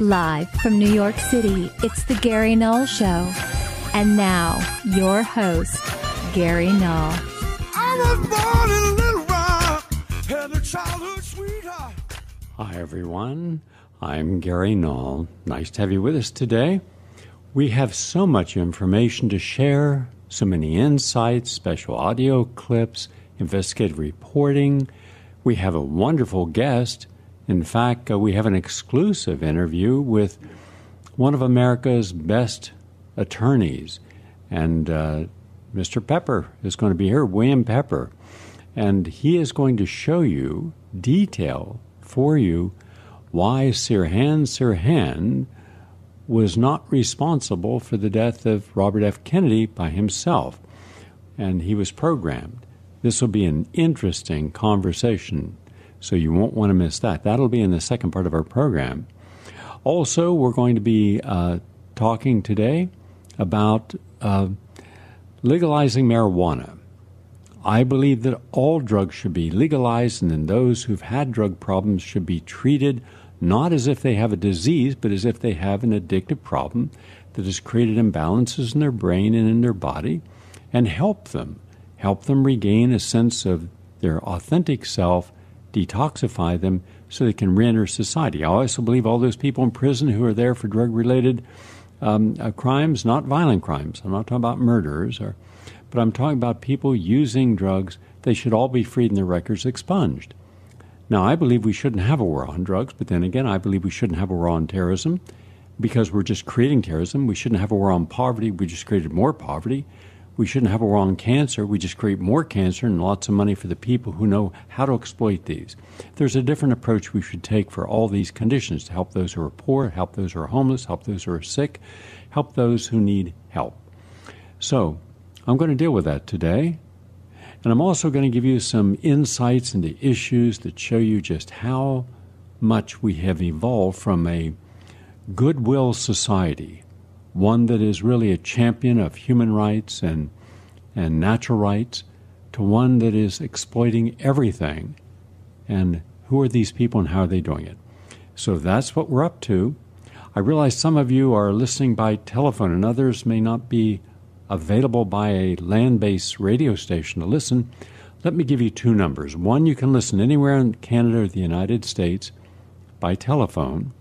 Live from New York City, it's the Gary Null Show. And now, your host, Gary Null. I was born in a little rock, had a childhood sweetheart. Hi, everyone. I'm Gary Null. Nice to have you with us today. We have so much information to share, so many insights, special audio clips, investigative reporting. We have a wonderful guest. In fact, we have an exclusive interview with one of America's best attorneys. And Mr. Pepper is going to be here, William Pepper. And he is going to show you, detail for you, why Sirhan Sirhan was not responsible for the death of Robert F. Kennedy by himself. And he was programmed. This will be an interesting conversation, so you won't want to miss that. That'll be in the second part of our program. Also, we're going to be talking today about legalizing marijuana. I believe that all drugs should be legalized, and then those who've had drug problems should be treated not as if they have a disease, but as if they have an addictive problem that has created imbalances in their brain and in their body, and help them regain a sense of their authentic self, detoxify them so they can re-enter society. I also believe all those people in prison who are there for drug-related crimes, not violent crimes. I'm not talking about murderers, but I'm talking about people using drugs. They should all be freed and their records expunged. Now, I believe we shouldn't have a war on drugs, but then again, I believe we shouldn't have a war on terrorism because we're just creating terrorism. We shouldn't have a war on poverty. We just created more poverty. We shouldn't have a war on cancer. We just create more cancer and lots of money for the people who know how to exploit these. There's a different approach we should take for all these conditions to help those who are poor, help those who are homeless, help those who are sick, help those who need help. So I'm going to deal with that today. And I'm also going to give you some insights into issues that show you just how much we have evolved from a goodwill society, one that is really a champion of human rights and natural rights, to one that is exploiting everything. And who are these people and how are they doing it? So that's what we're up to. I realize some of you are listening by telephone and others may not be available by a land-based radio station to listen. Let me give you two numbers. One, you can listen anywhere in Canada or the United States by telephone.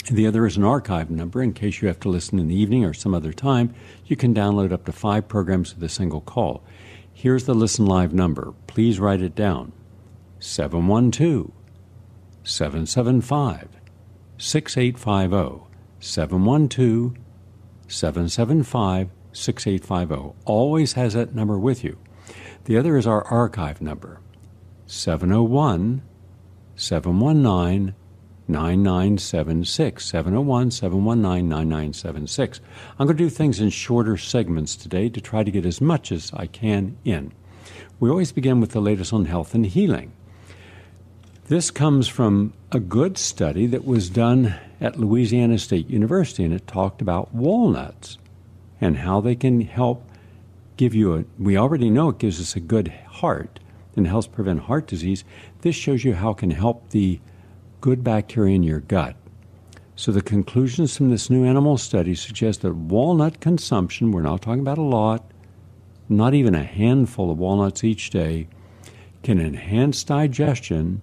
The other is an archive number in case you have to listen in the evening or some other time. You can download up to 5 programs with a single call. Here's the Listen Live number. Please write it down. 712-775-6850. 712-775-6850. Always has that number with you. The other is our archive number. 701-719-9976. 701-719-9976. I'm going to do things in shorter segments today to try to get as much as I can in. We always begin with the latest on health and healing. This comes from a good study that was done at Louisiana State University, and it talked about walnuts and how they can help give you we already know it gives us a good heart and helps prevent heart disease. This shows you how it can help the good bacteria in your gut. So the conclusions from this new animal study suggest that walnut consumption, we're not talking about a lot, not even a handful of walnuts each day, can enhance digestion,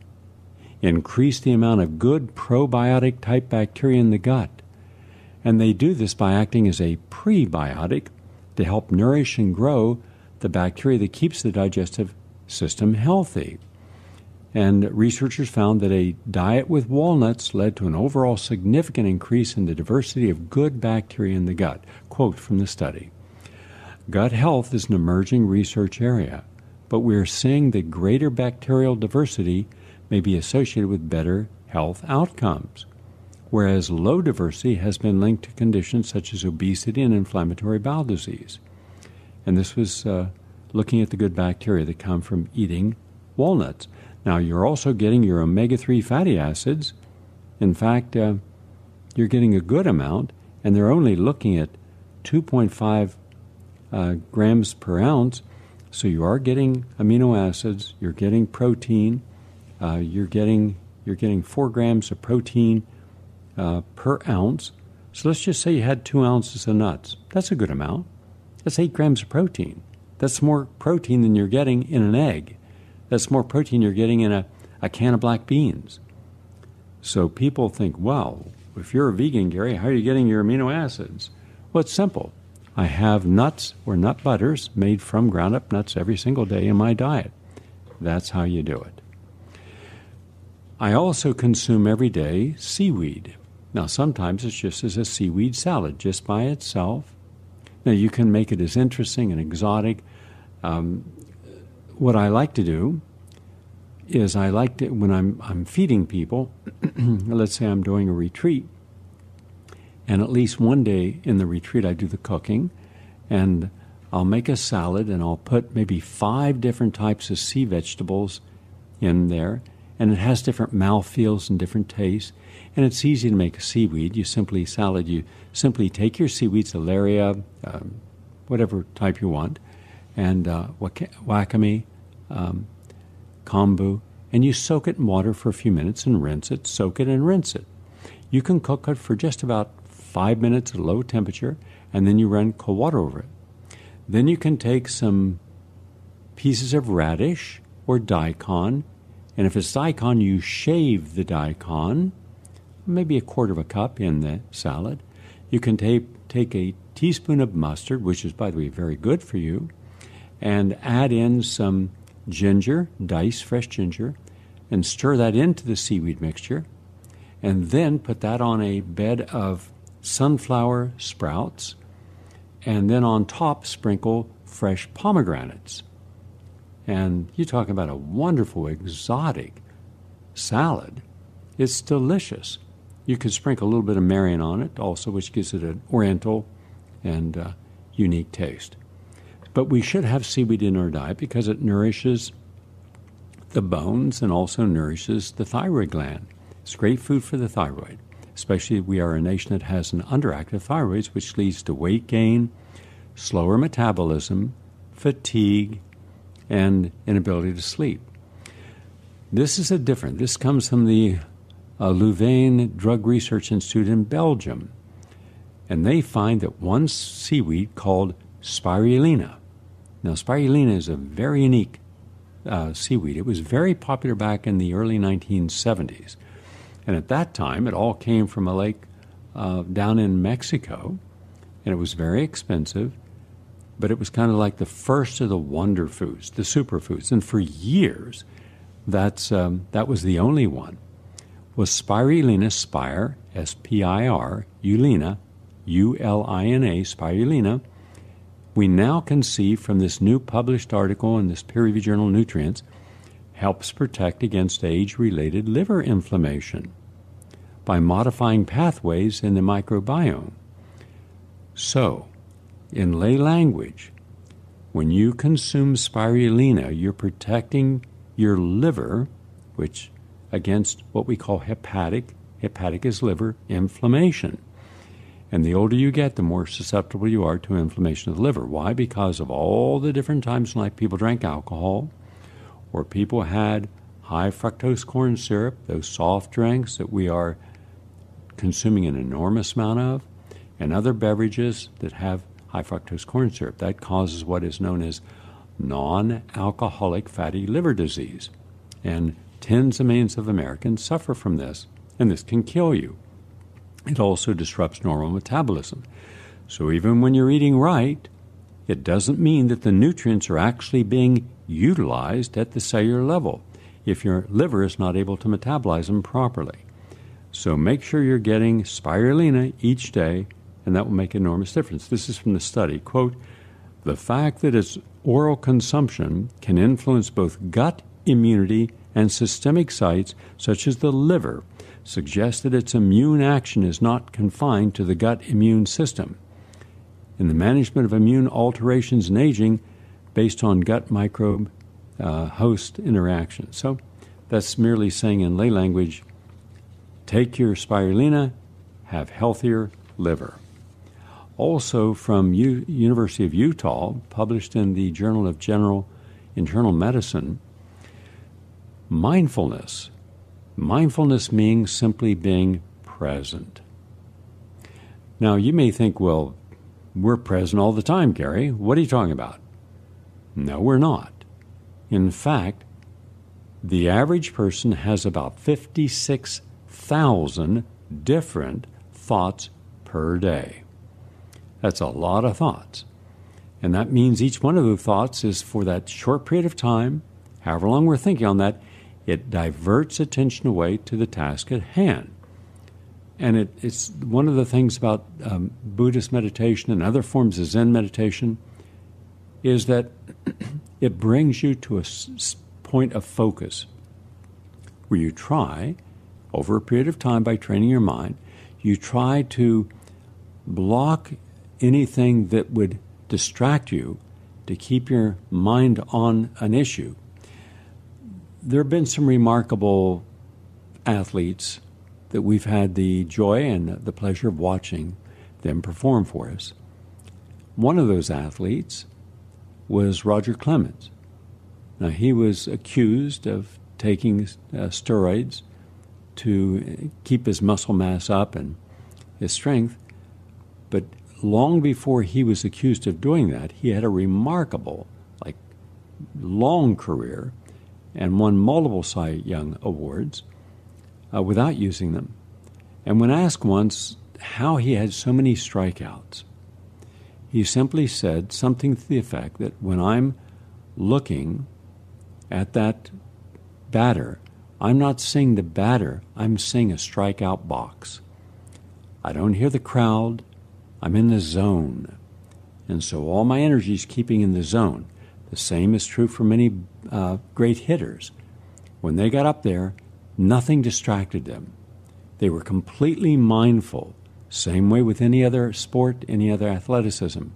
increase the amount of good probiotic type bacteria in the gut. And they do this by acting as a prebiotic to help nourish and grow the bacteria that keeps the digestive system healthy. And researchers found that a diet with walnuts led to an overall significant increase in the diversity of good bacteria in the gut. Quote from the study: gut health is an emerging research area, but we are seeing that greater bacterial diversity may be associated with better health outcomes, whereas low diversity has been linked to conditions such as obesity and inflammatory bowel disease. And this was looking at the good bacteria that come from eating walnuts. Now, you're also getting your omega-3 fatty acids. In fact, you're getting a good amount, and they're only looking at 2.5 grams per ounce. So you are getting amino acids, you're getting protein, you're getting 4 grams of protein per ounce. So let's just say you had 2 ounces of nuts. That's a good amount. That's 8 grams of protein. That's more protein than you're getting in an egg. That's more protein you're getting in a can of black beans. So people think, well, if you're a vegan, Gary, how are you getting your amino acids? Well, it's simple. I have nuts or nut butters made from ground-up nuts every single day in my diet. That's how you do it. I also consume every day seaweed. Now, sometimes it's just as a seaweed salad, just by itself. Now, you can make it as interesting and exotic. What I like to do is I like to, when I'm feeding people, let's say I'm doing a retreat, and at least one day in the retreat I do the cooking, and I'll make a salad, and I'll put maybe 5 different types of sea vegetables in there, and it has different mouthfeels and different tastes, and it's easy to make a seaweed. You simply take your seaweed, Celeria, whatever type you want, and wakame, kombu, and you soak it in water for a few minutes and rinse it, soak it and rinse it. You can cook it for just about 5 minutes at low temperature, and then you run cold water over it. Then you can take some pieces of radish or daikon, and if it's daikon, you shave the daikon, maybe a quarter of a cup in the salad. You can take a teaspoon of mustard, which is, by the way, very good for you, and add in some ginger, diced fresh ginger, and stir that into the seaweed mixture, and then put that on a bed of sunflower sprouts, and then on top sprinkle fresh pomegranates. And you're talking about a wonderful, exotic salad. It's delicious. You could sprinkle a little bit of Marion on it also, which gives it an oriental and unique taste. But we should have seaweed in our diet because it nourishes the bones and also nourishes the thyroid gland. It's great food for the thyroid, especially we are a nation that has an underactive thyroid, which leads to weight gain, slower metabolism, fatigue, and inability to sleep. This comes from the Louvain Drug Research Institute in Belgium, and they find that one seaweed called spirulina. Now, spirulina is a very unique seaweed. It was very popular back in the early 1970s. And at that time, it all came from a lake down in Mexico, and it was very expensive, but it was kind of like the first of the wonder foods, the superfoods. And for years, that was the only one, was spirulina, spire, S-P-I-R, ulina, U-L-I-N-A, spirulina. We now can see from this new published article in this peer-reviewed journal Nutrients, helps protect against age-related liver inflammation by modifying pathways in the microbiome. So, in lay language, when you consume spirulina, you're protecting your liver, which against what we call hepatic is liver, inflammation. And the older you get, the more susceptible you are to inflammation of the liver. Why? Because of all the different times in life people drank alcohol, or people had high fructose corn syrup, those soft drinks that we are consuming an enormous amount of, and other beverages that have high fructose corn syrup. That causes what is known as non-alcoholic fatty liver disease. And tens of millions of Americans suffer from this, and this can kill you. It also disrupts normal metabolism. So even when you're eating right, it doesn't mean that the nutrients are actually being utilized at the cellular level if your liver is not able to metabolize them properly. So make sure you're getting spirulina each day, and that will make an enormous difference. This is from the study. Quote, "The fact that its oral consumption can influence both gut immunity and systemic sites, such as the liver, suggests that its immune action is not confined to the gut immune system. In the management of immune alterations in aging based on gut microbe host interaction." So that's merely saying in lay language, take your spirulina, have healthier liver. Also from University of Utah, published in the Journal of Internal Medicine, mindfulness. Mindfulness means simply being present. Now, you may think, well, we're present all the time, Gary. What are you talking about? No, we're not. In fact, the average person has about 56,000 different thoughts per day. That's a lot of thoughts. And that means each one of the thoughts is for that short period of time, however long we're thinking on that, it diverts attention away to the task at hand. And it's one of the things about Buddhist meditation and other forms of Zen meditation is that it brings you to a point of focus where you try, over a period of time by training your mind, you try to block anything that would distract you to keep your mind on an issue. There have been some remarkable athletes that we've had the joy and the pleasure of watching them perform for us. One of those athletes was Roger Clemens. Now, he was accused of taking steroids to keep his muscle mass up and his strength, but long before he was accused of doing that, he had a remarkable, long career and won multiple Cy Young awards without using them. And when asked once how he had so many strikeouts, he simply said something to the effect that when I'm looking at that batter, I'm not seeing the batter, I'm seeing a strikeout box. I don't hear the crowd, I'm in the zone. And so all my energy is keeping in the zone. The same is true for many great hitters. When they got up there, nothing distracted them. They were completely mindful. Same way with any other sport, any other athleticism.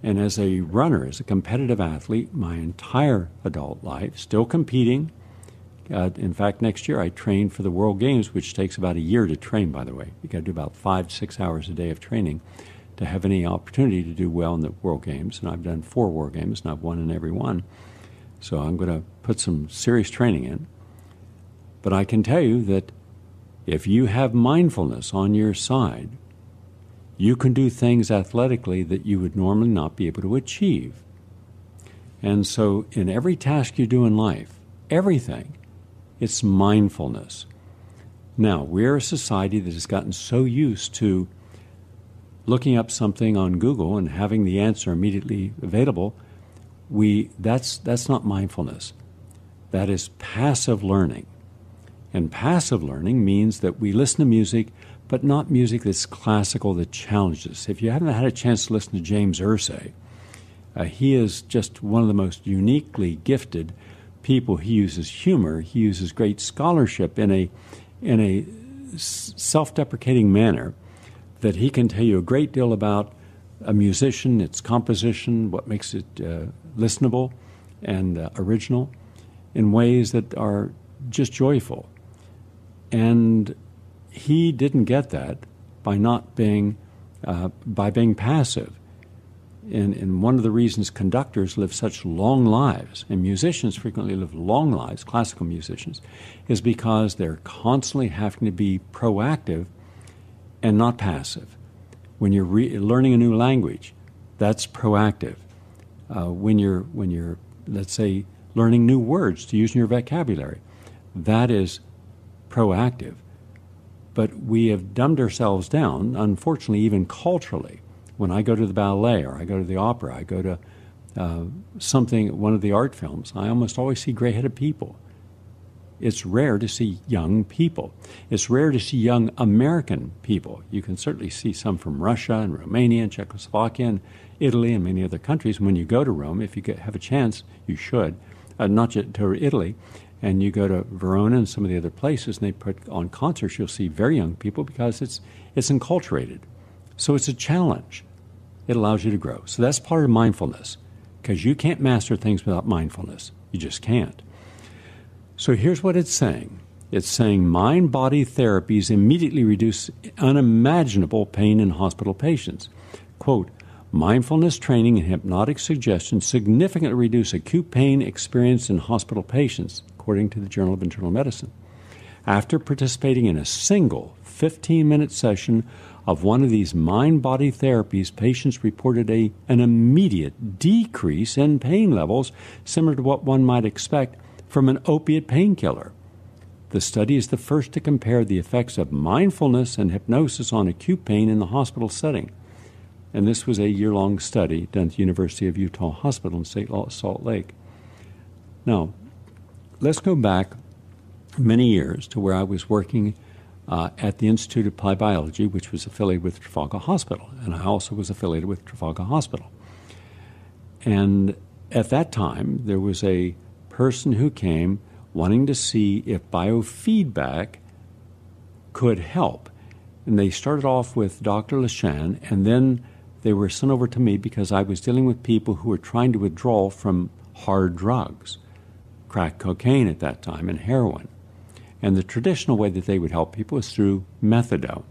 And as a runner, as a competitive athlete, my entire adult life, still competing. In fact, next year I train for the World Games, which takes about a year to train, by the way. You've got to do about 5-6 hours a day of training to have any opportunity to do well in the World Games. And I've done 4 World Games, and I've won in every one. So I'm going to put some serious training in. But I can tell you that if you have mindfulness on your side, you can do things athletically that you would normally not be able to achieve. And so in every task you do in life, everything, it's mindfulness. Now, we're a society that has gotten so used to looking up something on Google and having the answer immediately available. That's not mindfulness. That is passive learning. And passive learning means that we listen to music, but not music that's classical, that challenges. If you haven't had a chance to listen to James Irsay, he is just one of the most uniquely gifted people. He uses humor. He uses great scholarship in a self-deprecating manner that he can tell you a great deal about a musician, its composition, what makes it listenable and original in ways that are just joyful. And he didn't get that by not being by being passive. And one of the reasons conductors live such long lives, and musicians frequently live long lives, classical musicians, is because they're constantly having to be proactive and not passive. When you're learning a new language, that's proactive. When you're, let's say, learning new words to use in your vocabulary, that is proactive. But we have dumbed ourselves down, unfortunately, even culturally. When I go to the ballet or I go to the opera, I go to one of the art films, I almost always see gray-headed people. It's rare to see young people. It's rare to see young American people. You can certainly see some from Russia and Romania and Czechoslovakia and Italy and many other countries. When you go to Rome, if you have a chance, you should, not just to Italy, and you go to Verona and some of the other places, and they put on concerts, you'll see very young people because it's enculturated. So it's a challenge. It allows you to grow. So that's part of mindfulness, because you can't master things without mindfulness. You just can't. So here's what it's saying. It's saying mind-body therapies immediately reduce unimaginable pain in hospital patients. Quote, mindfulness training and hypnotic suggestion significantly reduce acute pain experienced in hospital patients, according to the Journal of Internal Medicine. After participating in a single 15-minute session of one of these mind-body therapies, patients reported an immediate decrease in pain levels similar to what one might expect from an opiate painkiller. The study is the first to compare the effects of mindfulness and hypnosis on acute pain in the hospital setting. And this was a year-long study done at the University of Utah Hospital in Salt Lake. Now, let's go back many years to where I was working at the Institute of Applied Biology, which was affiliated with Trafalgar Hospital, and I also was affiliated with Trafalgar Hospital. And at that time, there was a person who came wanting to see if biofeedback could help. And they started off with Dr. LeShan, and then they were sent over to me because I was dealing with people who were trying to withdraw from hard drugs, crack cocaine at that time, and heroin. And the traditional way that they would help people was through methadone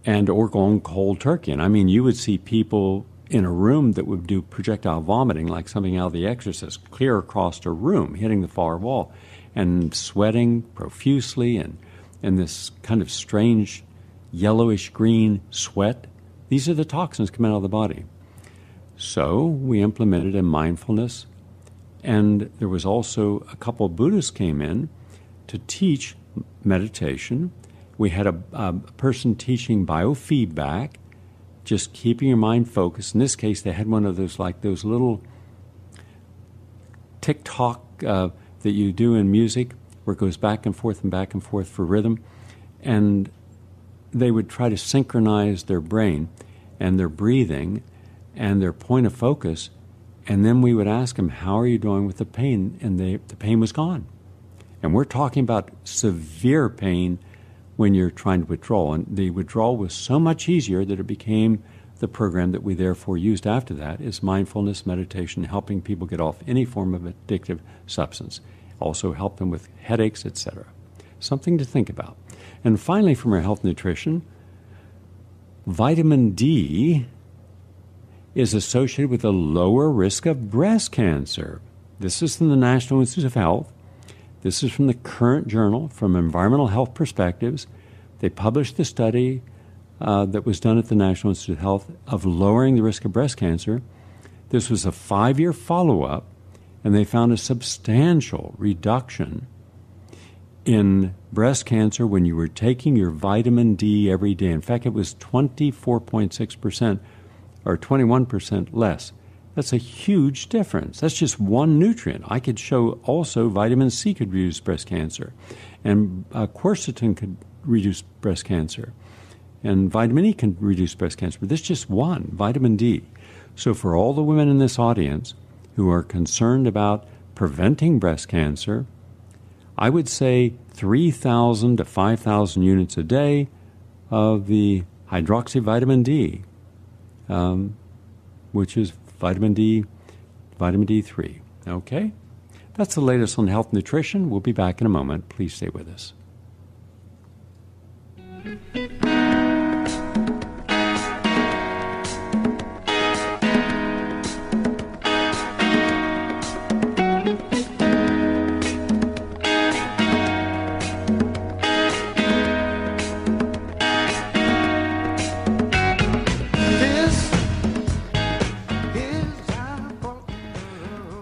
or going cold turkey. And I mean, you would see people in a room that would do projectile vomiting, like something out of The Exorcist, clear across a room, hitting the far wall, and sweating profusely, and this kind of strange yellowish-green sweat. These are the toxins coming out of the body. So we implemented a mindfulness, and there was also a couple of Buddhists came in to teach meditation. We had a person teaching biofeedback, just keeping your mind focused. In this case, they had one of those little tick-tock that you do in music, where it goes back and forth for rhythm. And they would try to synchronize their brain and their breathing and their point of focus. And then we would ask them, how are you doing with the pain? And the pain was gone. And we're talking about severe pain when you're trying to withdraw. And the withdrawal was so much easier that it became the program that we therefore used after that is mindfulness meditation, helping people get off any form of addictive substance. Also help them with headaches, etc. Something to think about. And finally, from our health nutrition, vitamin D is associated with a lower risk of breast cancer. This is from the National Institute of Health. This is from the current journal, from Environmental Health Perspectives. They published the study that was done at the National Institute of Health of lowering the risk of breast cancer. This was a 5-year follow-up, and they found a substantial reduction in breast cancer when you were taking your vitamin D every day. In fact, it was 24.6% or 21% less. That's a huge difference. That's just one nutrient. I could show also vitamin C could reduce breast cancer, and quercetin could reduce breast cancer, and vitamin E can reduce breast cancer. But this is just one, vitamin D. So for all the women in this audience who are concerned about preventing breast cancer, I would say 3,000 to 5,000 units a day of the hydroxyvitamin D, which is vitamin D3. Okay? That's the latest on health and nutrition. We'll be back in a moment. Please stay with us.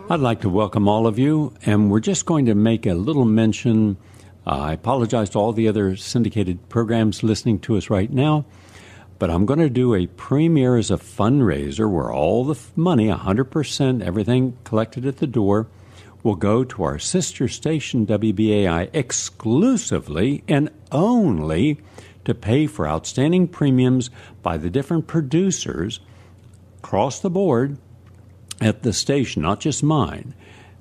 I'd like to welcome all of you, and we're just going to make a little mention. I apologize to all the other syndicated programs listening to us right now, but I'm going to do a premiere as a fundraiser where all the money, 100%, everything collected at the door, will go to our sister station, WBAI, exclusively and only to pay for outstanding premiums by the different producers across the board at the station, not just mine.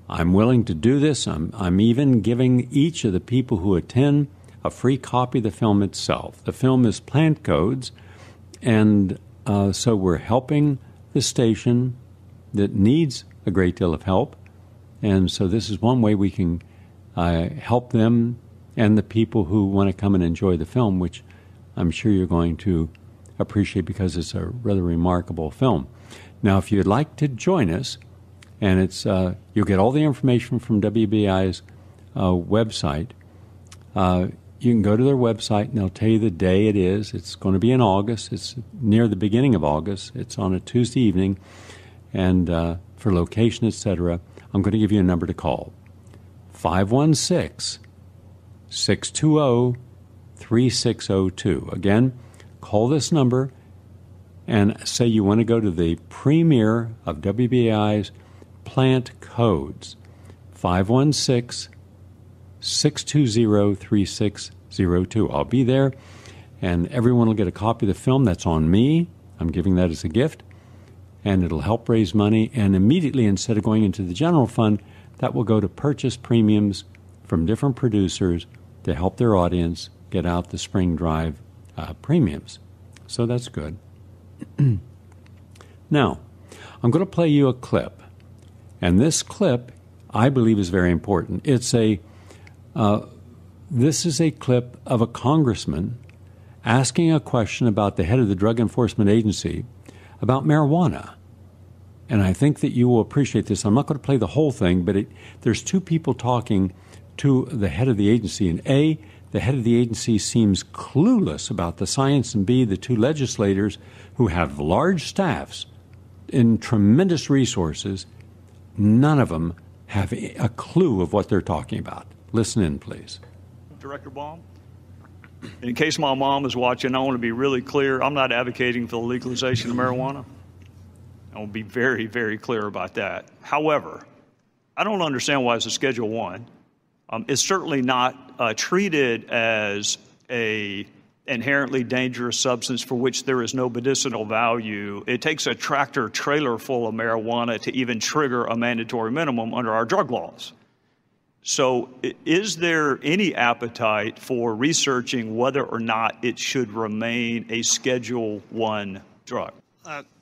I'm willing to do this. I'm even giving each of the people who attend a free copy of the film itself. The film is Plant Codes, and so we're helping the station that needs a great deal of help. And so this is one way we can help them and the people who want to come and enjoy the film, which I'm sure you're going to appreciate because it's a rather remarkable film. Now, if you'd like to join us, and it's you'll get all the information from WBI's website, You can go to their website, and they'll tell you the day it is. It's going to be in August. It's near the beginning of August. It's on a Tuesday evening, and for location, etc., I'm going to give you a number to call, 516-620-3602. Again, call this number and say you want to go to the premiere of WBAI's plant codes, 516-620-3602. I'll be there, and everyone will get a copy of the film. That's on me. I'm giving that as a gift, and it'll help raise money. And immediately, instead of going into the general fund, that will go to purchase premiums from different producers to help their audience get out the spring drive premiums. So that's good. Now, I'm going to play you a clip, and this clip I believe is very important. This is a clip of a congressman asking a question about the head of the Drug Enforcement Agency about marijuana. And I think that you will appreciate this. I'm not going to play the whole thing, but there's two people talking to the head of the agency. And A, the head of the agency seems clueless about the science, and B, the two legislators who have large staffs and tremendous resources, none of them have a clue of what they're talking about. Listen in, please. Director Baum, in case my mom is watching, I want to be really clear. I'm not advocating for the legalization of marijuana. I want to be very, very clear about that. However, I don't understand why it's a Schedule 1. It's certainly not treated as a inherently dangerous substance for which there is no medicinal value. It takes a tractor trailer full of marijuana to even trigger a mandatory minimum under our drug laws. So is there any appetite for researching whether or not it should remain a Schedule 1 drug?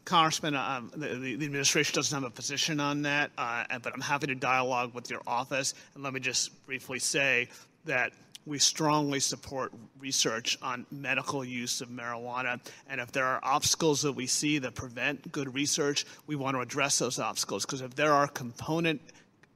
Congressman, the administration doesn't have a position on that, but I'm happy to dialogue with your office. And let me just briefly say that we strongly support research on medical use of marijuana. And if there are obstacles that we see that prevent good research, we want to address those obstacles. Because if there are component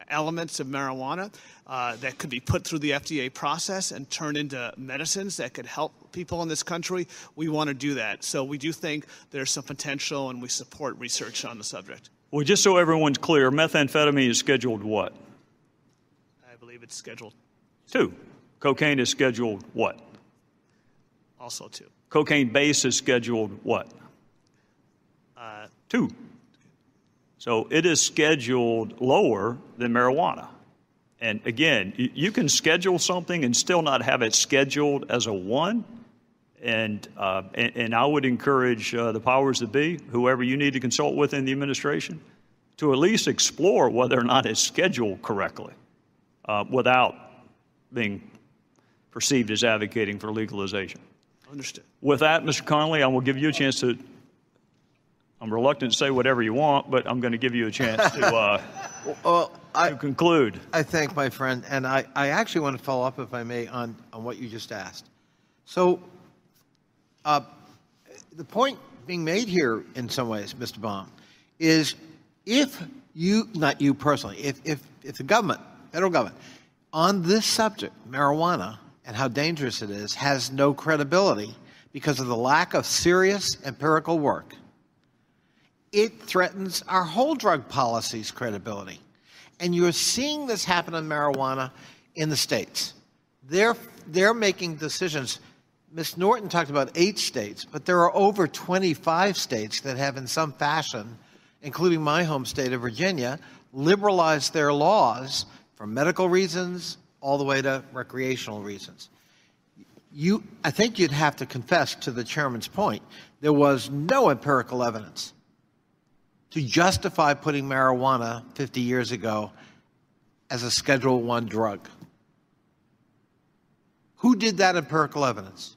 elements of marijuana that could be put through the FDA process and turned into medicines that could help people in this country, we want to do that. So we do think there's some potential, and we support research on the subject. Well, just so everyone's clear, methamphetamine is scheduled what? I believe it's scheduled 2. Cocaine is scheduled what? Also 2. Cocaine base is scheduled what? 2. So it is scheduled lower than marijuana. And again, you can schedule something and still not have it scheduled as a 1. And I would encourage the powers that be, whoever you need to consult with in the administration, to at least explore whether or not it's scheduled correctly without being perceived as advocating for legalization. Understood. With that, Mr. Connolly, I will give you a chance to, I'm reluctant to say whatever you want, but I'm going to give you a chance to, to conclude. I thank my friend, and I actually want to follow up, if I may, on what you just asked. So the point being made here in some ways, Mr. Baum, is if you, not you personally, if the government, federal government, on this subject, marijuana, and how dangerous it is, has no credibility because of the lack of serious empirical work, it threatens our whole drug policy's credibility. And you're seeing this happen on marijuana in the states. They're making decisions. Ms. Norton talked about 8 states, but there are over 25 states that have in some fashion, including my home state of Virginia, liberalized their laws for medical reasons all the way to recreational reasons. I think you'd have to confess to the chairman's point, there was no empirical evidence to justify putting marijuana 50 years ago as a Schedule I drug. Who did that empirical evidence?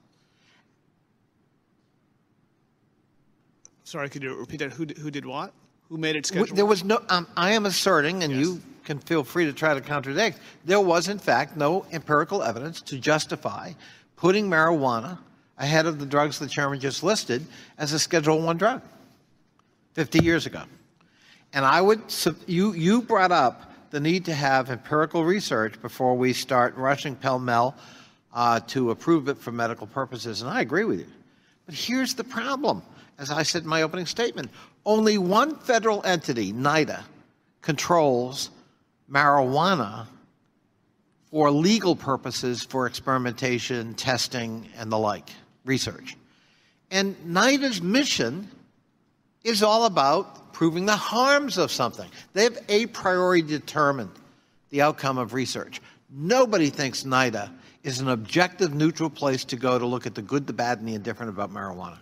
Sorry, could you repeat that? Who did what? Who made it scheduled? There was no, I am asserting, and yes, you can feel free to try to contradict, there was in fact no empirical evidence to justify putting marijuana ahead of the drugs the chairman just listed as a Schedule I drug 50 years ago. And I would, you brought up the need to have empirical research before we start rushing pell-mell to approve it for medical purposes, and I agree with you. But here's the problem. As I said in my opening statement, only one federal entity, NIDA, controls marijuana for legal purposes for experimentation, testing, and the like, research. And NIDA's mission is all about proving the harms of something. They've a priori determined the outcome of research. Nobody thinks NIDA is an objective, neutral place to go to look at the good, the bad, and the indifferent about marijuana.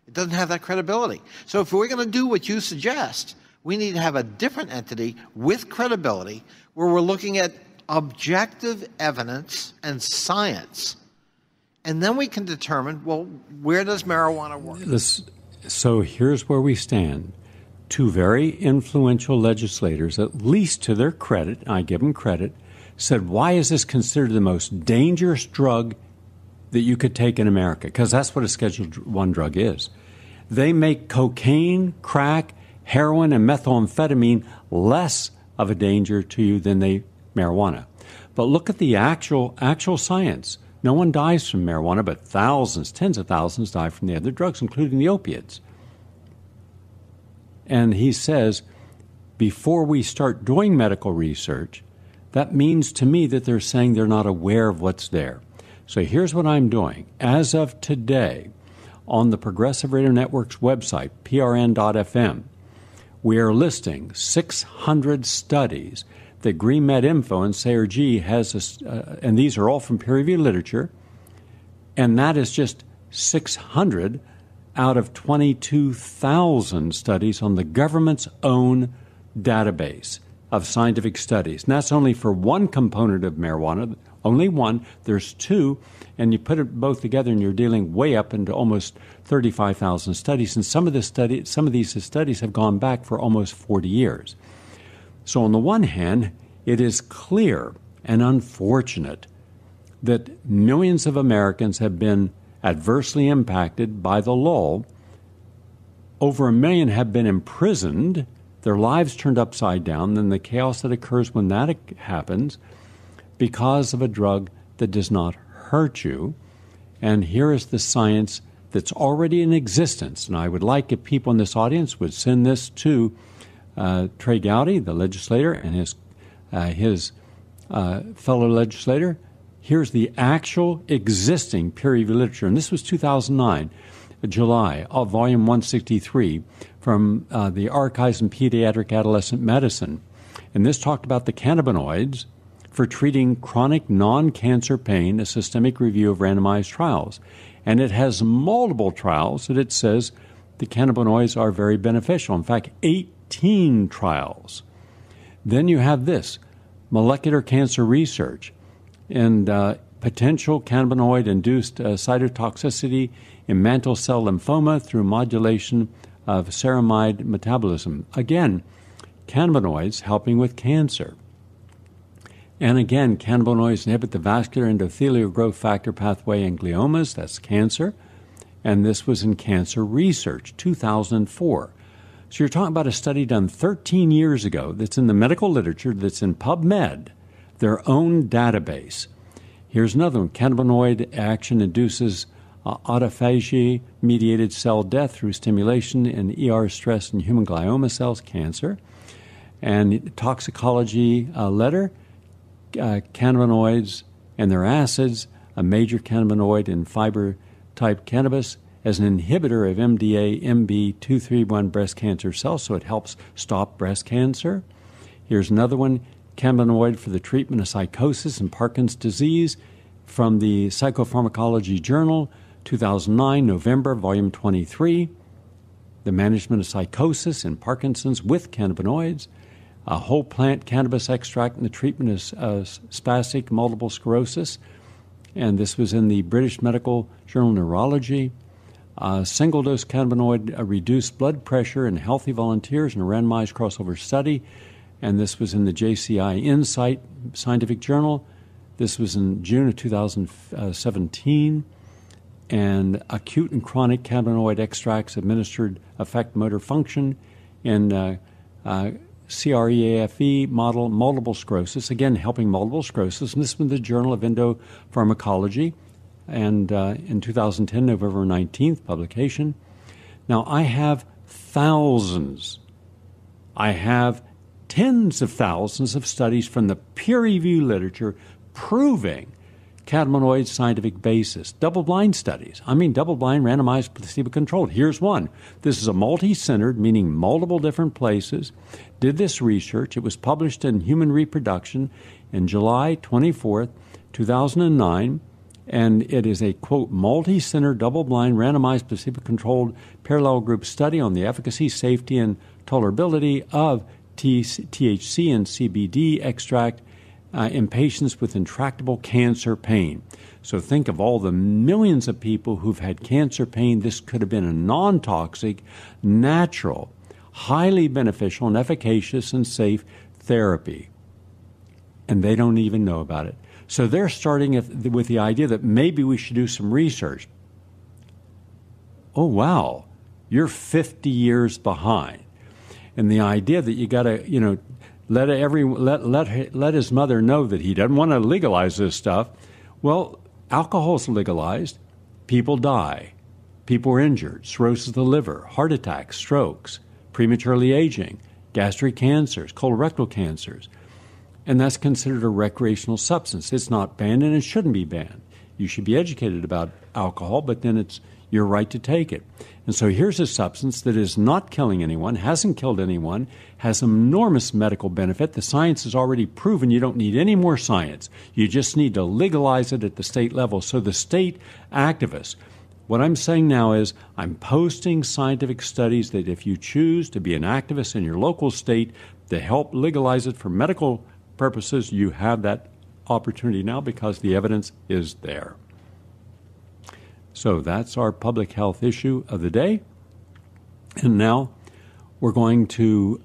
It doesn't have that credibility. So if we're going to do what you suggest, we need to have a different entity with credibility where we're looking at objective evidence and science. And then we can determine, well, where does marijuana work? So here's where we stand. Two very influential legislators, at least to their credit, I give them credit, said, why is this considered the most dangerous drug that you could take in America? Because that's what a Schedule I drug is. They make cocaine, crack, heroin, and methamphetamine less of a danger to you than marijuana. But look at the actual science. No one dies from marijuana, but thousands, tens of thousands die from the other drugs, including the opiates. And he says, before we start doing medical research, that means to me that they're saying they're not aware of what's there. So here's what I'm doing. As of today, on the Progressive Radio Network's website, prn.fm, we are listing 600 studies that GreenMed Info and SARG has, and these are all from peer-reviewed literature, and that is just 600 out of 22,000 studies on the government's own database of scientific studies. And that's only for one component of marijuana, only one. There's two, and you put it both together and you're dealing way up into almost 35,000 studies. And some of these studies have gone back for almost 40 years. So on the one hand, it is clear and unfortunate that millions of Americans have been adversely impacted by the law. Over 1 million have been imprisoned, their lives turned upside down, then the chaos that occurs when that happens because of a drug that does not hurt you. And here is the science that's already in existence. And I would like if people in this audience would send this to Trey Gowdy, the legislator, and his fellow legislator. Here's the actual existing peer-reviewed literature. And this was 2009, July, of volume 163 from the Archives in Pediatric Adolescent Medicine. And this talked about the cannabinoids for treating chronic non-cancer pain, a systemic review of randomized trials. And it has multiple trials that it says the cannabinoids are very beneficial. In fact, 18 trials. Then you have this, molecular cancer research and potential cannabinoid-induced cytotoxicity in mantle cell lymphoma through modulation of ceramide metabolism. Again, cannabinoids helping with cancer. And again, cannabinoids inhibit the vascular endothelial growth factor pathway in gliomas, that's cancer. And this was in Cancer Research, 2004. So you're talking about a study done 13 years ago that's in the medical literature, that's in PubMed, their own database. Here's another one. Cannabinoid action induces autophagy-mediated cell death through stimulation in ER stress in human glioma cells, cancer. And toxicology letter, cannabinoids and their acids, a major cannabinoid in fiber-type cannabis, as an inhibitor of MDA-MB231 breast cancer cells, so it helps stop breast cancer. Here's another one, cannabinoid for the treatment of psychosis and Parkinson's disease from the Psychopharmacology Journal, 2009, November, volume 23, the management of psychosis and Parkinson's with cannabinoids, a whole plant cannabis extract in the treatment of spastic multiple sclerosis, and this was in the British Medical Journal Neurology. Single-dose cannabinoid reduced blood pressure in healthy volunteers in a randomized crossover study, and this was in the JCI Insight Scientific Journal. This was in June of 2017, and acute and chronic cannabinoid extracts administered affect motor function in CREAFE model multiple sclerosis, again, helping multiple sclerosis. And this was in the Journal of Endopharmacology, and in 2010, November 19th, publication. Now, I have thousands. I have tens of thousands of studies from the peer-reviewed literature proving cannabinoid scientific basis. Double-blind studies. I mean double-blind, randomized, placebo-controlled. Here's one. This is a multi-centered, meaning multiple different places, did this research. It was published in Human Reproduction in July 24th, 2009, and it is a, quote, multi-centered, double-blind, randomized, placebo-controlled parallel group study on the efficacy, safety, and tolerability of THC and CBD extract in patients with intractable cancer pain. So think of all the millions of people who've had cancer pain. This could have been a non-toxic, natural, highly beneficial and efficacious and safe therapy. And they don't even know about it. So they're starting with the idea that maybe we should do some research. Oh, wow, you're 50 years behind. And the idea that you got to, let his mother know that he doesn't want to legalize this stuff. Well, alcohol's legalized. People die. People are injured. Cirrhosis of the liver, heart attacks, strokes, prematurely aging, gastric cancers, colorectal cancers. And that's considered a recreational substance. It's not banned, and it shouldn't be banned. You should be educated about alcohol, but then it's your right to take it. And so here's a substance that is not killing anyone, hasn't killed anyone, has enormous medical benefit. The science has already proven you don't need any more science. You just need to legalize it at the state level. So the state activists, what I'm saying now is I'm posting scientific studies that if you choose to be an activist in your local state to help legalize it for medical purposes, you have that opportunity now because the evidence is there. So that's our public health issue of the day. And now we're going to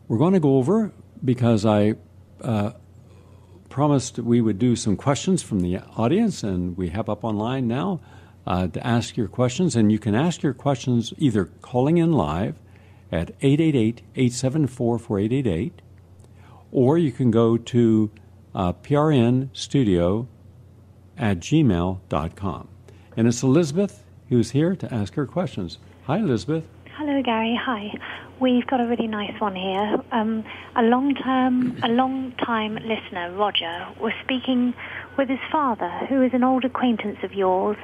go over, because I promised we would do some questions from the audience, and we have up online now to ask your questions. And you can ask your questions either calling in live at 888-874-4888, or you can go to prnstudio@gmail.com. And it's Elizabeth who's here to ask her questions. Hi, Elizabeth. Hello, Gary. Hi. We've got a really nice one here. A long-time listener, Roger, was speaking with his father, who is an old acquaintance of yours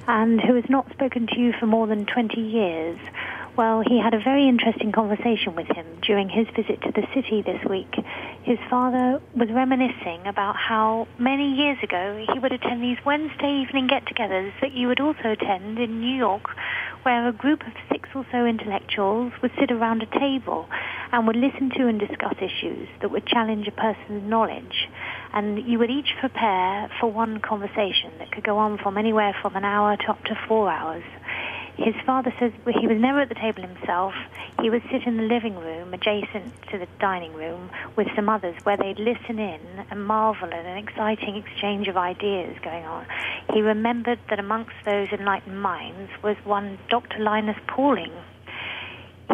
and who has not spoken to you for more than 20 years. Well, he had a very interesting conversation with him during his visit to the city this week. His father was reminiscing about how many years ago he would attend these Wednesday evening get-togethers that you would also attend in New York, where a group of 6 or so intellectuals would sit around a table and would listen to and discuss issues that would challenge a person's knowledge. And you would each prepare for one conversation that could go on from anywhere from an hour to up to 4 hours. His father says he was never at the table himself. He would sit in the living room adjacent to the dining room with some others where they'd listen in and marvel at an exciting exchange of ideas going on. He remembered that amongst those enlightened minds was one Dr. Linus Pauling.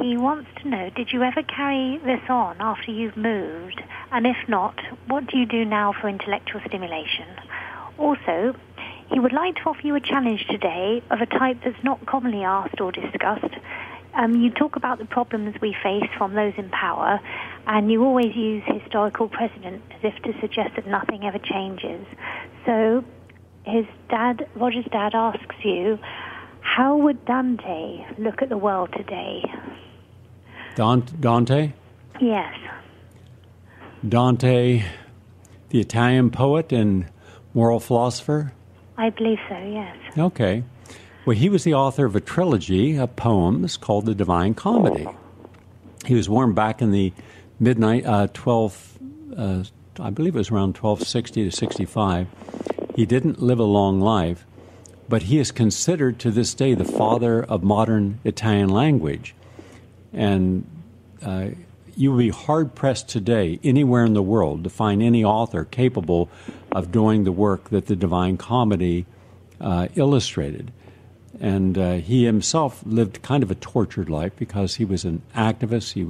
He wants to know, did you ever carry this on after you've moved? And if not, what do you do now for intellectual stimulation? Also, he would like to offer you a challenge today of a type that's not commonly asked or discussed. You talk about the problems we face from those in power, and you always use historical precedent as if to suggest that nothing ever changes. So Roger's dad asks you, how would Dante look at the world today? Dante? Yes. Dante, the Italian poet and moral philosopher? I believe so, yes. Okay. Well, he was the author of a trilogy of poems called The Divine Comedy. He was born back in the I believe it was around 1260 to 65. He didn't live a long life, but he is considered to this day the father of modern Italian language. And you will be hard-pressed today, anywhere in the world, to find any author capable of doing the work that the Divine Comedy illustrated. And he himself lived kind of a tortured life because he was an activist. He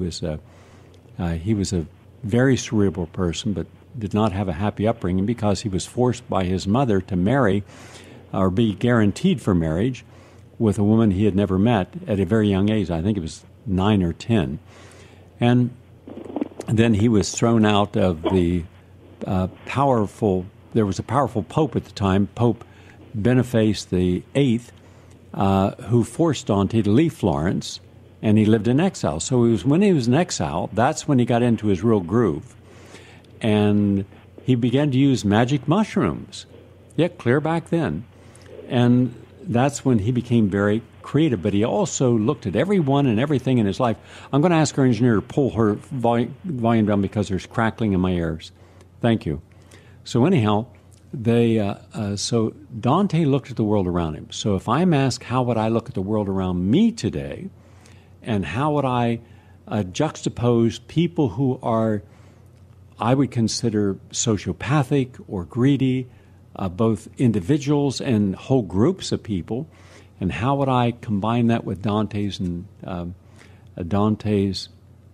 was a very cerebral person, but did not have a happy upbringing because he was forced by his mother to marry or be guaranteed for marriage with a woman he had never met at a very young age. I think it was 9 or 10. And then he was thrown out of the there was a powerful pope at the time, Pope Boniface VIII, who forced Dante to leave Florence, and he lived in exile. So when he was in exile, that's when he got into his real groove. And he began to use magic mushrooms. Yeah, clear back then. And that's when he became very creative. But he also looked at everyone and everything in his life. I'm going to ask our engineer to pull her volume down because there's crackling in my ears. Thank you. So anyhow, so Dante looked at the world around him. So if I'm asked how would I look at the world around me today, and how would I juxtapose people who are, I would consider sociopathic or greedy, both individuals and whole groups of people, and how would I combine that with Dante's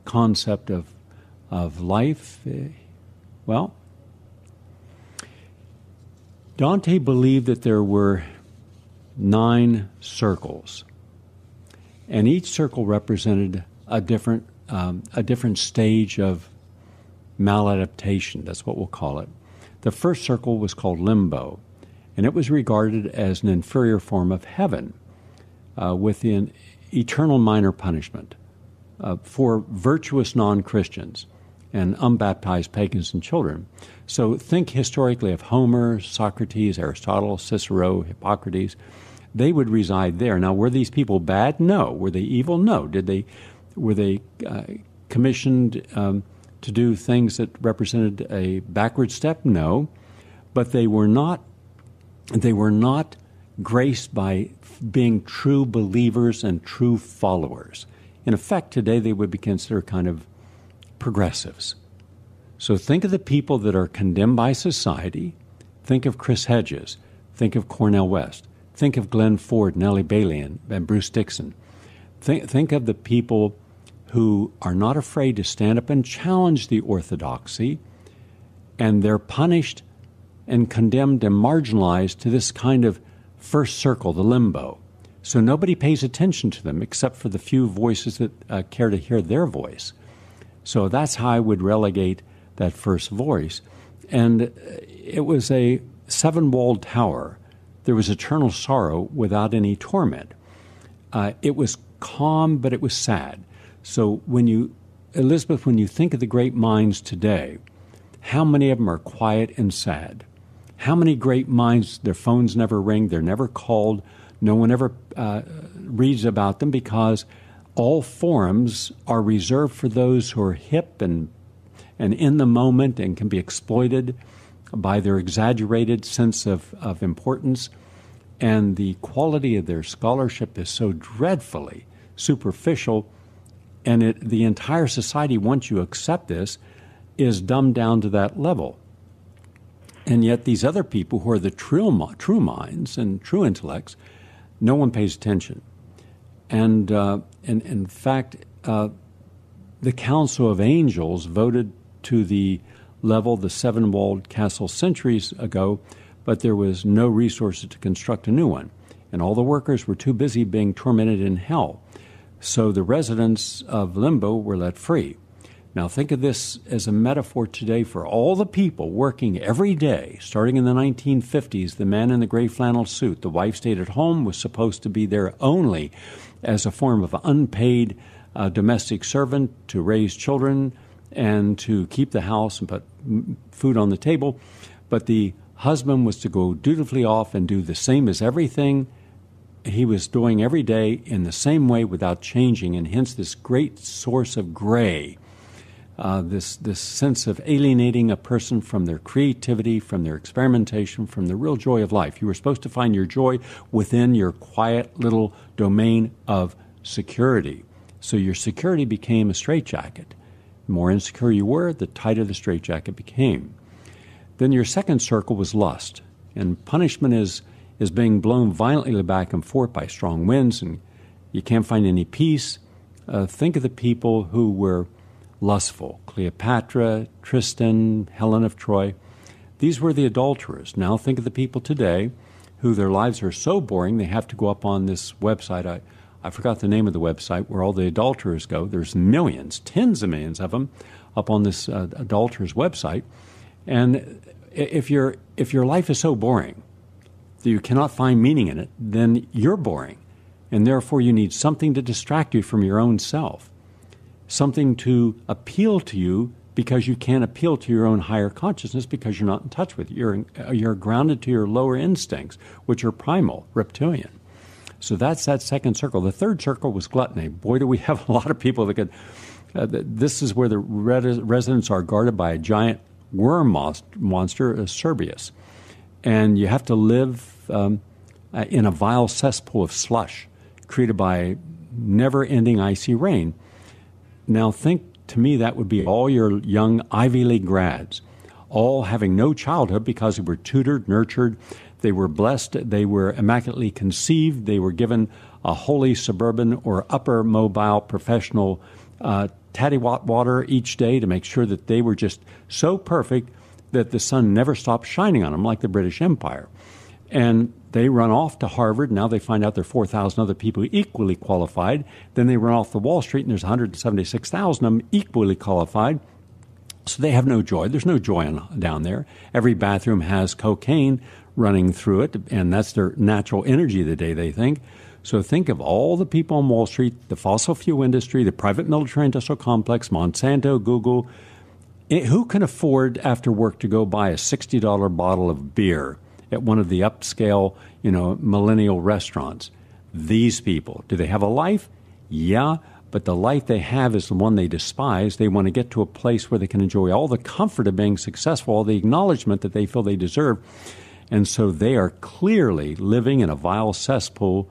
concept of life? Well, Dante believed that there were 9 circles, and each circle represented a different stage of maladaptation. That's what we'll call it. The first circle was called limbo, and it was regarded as an inferior form of heaven with an eternal minor punishment for virtuous non-Christians and unbaptized pagans and children. So think historically of Homer, Socrates, Aristotle, Cicero, Hippocrates. They would reside there. Now, were these people bad? No. Were they evil? No. Were they commissioned to do things that represented a backward step? No. But they were not graced by being true believers and true followers. In effect, today they would be considered kind of progressives. So think of the people that are condemned by society. Think of Chris Hedges. Think of Cornel West. Think of Glenn Ford, Nellie Bailey, and Bruce Dixon. Think of the people who are not afraid to stand up and challenge the orthodoxy, and they're punished and condemned and marginalized to this kind of first circle, the limbo. So nobody pays attention to them except for the few voices that care to hear their voice. So that's how I would relegate that first voice. And it was a 7-walled tower. There was eternal sorrow without any torment. It was calm, but it was sad. So Elizabeth, when you think of the great minds today, how many of them are quiet and sad? How many great minds, their phones never ring, they're never called, no one ever reads about them because all forums are reserved for those who are hip and in the moment and can be exploited by their exaggerated sense of importance. And the quality of their scholarship is so dreadfully superficial, and the entire society, once you accept this, is dumbed down to that level. And yet these other people who are the true minds and true intellects, no one pays attention. And in fact, the Council of Angels voted to the level the 7-walled castle centuries ago, but there was no resources to construct a new one. And all the workers were too busy being tormented in hell. So the residents of Limbo were let free. Now think of this as a metaphor today for all the people working every day, starting in the 1950s, the man in the gray flannel suit. The wife stayed at home, was supposed to be there only as a form of unpaid domestic servant to raise children and to keep the house and put food on the table. But the husband was to go dutifully off and do the same as everything he was doing every day in the same way without changing, and hence this great source of gray. This sense of alienating a person from their creativity, from their experimentation, from the real joy of life. You were supposed to find your joy within your quiet little domain of security. So your security became a straitjacket. The more insecure you were, the tighter the straitjacket became. Then your second circle was lust. And punishment is is being blown violently back and forth by strong winds, and you can't find any peace. Think of the people who were lustful: Cleopatra, Tristan, Helen of Troy. These were the adulterers. Now think of the people today who their lives are so boring they have to go up on this website. I forgot the name of the website where all the adulterers go. There's millions, tens of millions of them up on this adulterers website. And if your life is so boring that you cannot find meaning in it, then you're boring. And therefore you need something to distract you from your own self, something to appeal to you, because you can't appeal to your own higher consciousness because you're not in touch with it. You're grounded to your lower instincts, which are primal, reptilian. So that's that second circle. The third circle was gluttony. Boy, do we have a lot of people that could... this is where the residents are guarded by a giant worm monster, Cerberus. And you have to live in a vile cesspool of slush created by never-ending icy rain. Now think, to me, that would be all your young Ivy League grads, all having no childhood because they were tutored, nurtured, they were blessed, they were immaculately conceived, they were given a holy suburban or upper mobile professional tatty water each day to make sure that they were just so perfect that the sun never stopped shining on them, like the British Empire. And they run off to Harvard. Now they find out there are 4,000 other people equally qualified. Then they run off to Wall Street, and there's 176,000 of them equally qualified. So they have no joy. There's no joy down there. Every bathroom has cocaine running through it, and that's their natural energy of the day, they think. So think of all the people on Wall Street, the fossil fuel industry, the private military industrial complex, Monsanto, Google. Who can afford after work to go buy a $60 bottle of beer at one of the upscale, millennial restaurants? These people. Do they have a life? Yeah, but the life they have is the one they despise. They want to get to a place where they can enjoy all the comfort of being successful, all the acknowledgement that they feel they deserve. And so they are clearly living in a vile cesspool